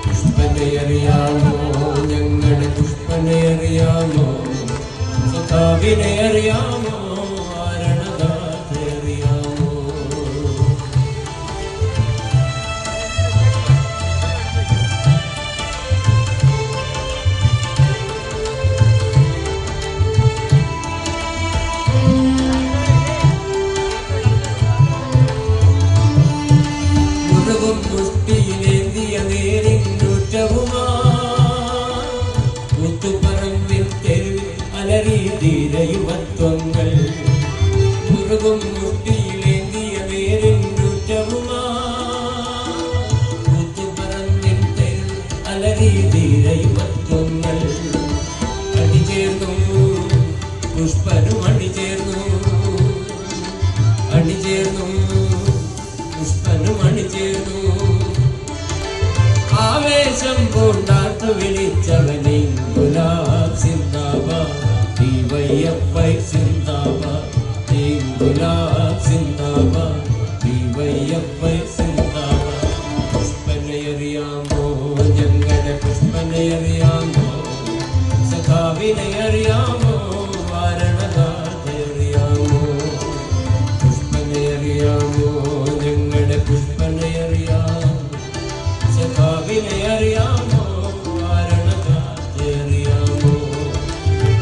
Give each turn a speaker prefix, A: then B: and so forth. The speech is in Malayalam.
A: പുഷ്പനെ അറിയാമോ ഞങ്ങളുടെ പുഷ്പനെ അറിയാമോ സഖാവിനെ അറിയാമോ ആരണദാത്തെ അറിയാമോ മുറുകും മുഷ്ടിയിലേന്തിയ നേരിന്നൂറ്റവുമാ മുത്തുപറമ്പിൽ തെരുവിൽ അലറി ധീരയുവത്വങ്ങൾ മുറുകും മുഷ്ടിയിലേന്തിയ നേരിന്നൂറ്റവുമാ മുത്തുപറമ്പിൽ തെരുവിൽ അലറി ധീരയുവത്വങ്ങൾ അണിചേർന്നു പുഷ്പനും അണിചേർന്നു പുഷ്പനും അണിചേർന്നു ആവേശം പൂണ്ടാത്തു വിളിച്ചവനെ ഗുലാബ് സിന്ദാബാദ് ഡിവൈഎഫ്ഐ സിന്ദാബാദ് ഗുലാബ് സിന്ദാബാദ് ഡിവൈഎഫ്ഐ സിന്ദാബാദ് പുഷ്പനെ അറിയാമോ ഞങ്ങളുടെ പുഷ്പനെ അറിയാമോ സഖാവിനെ അറിയാമോ വാരണദാത്തെ അറിയാമോ പുഷ്പനെ അറിയാമോ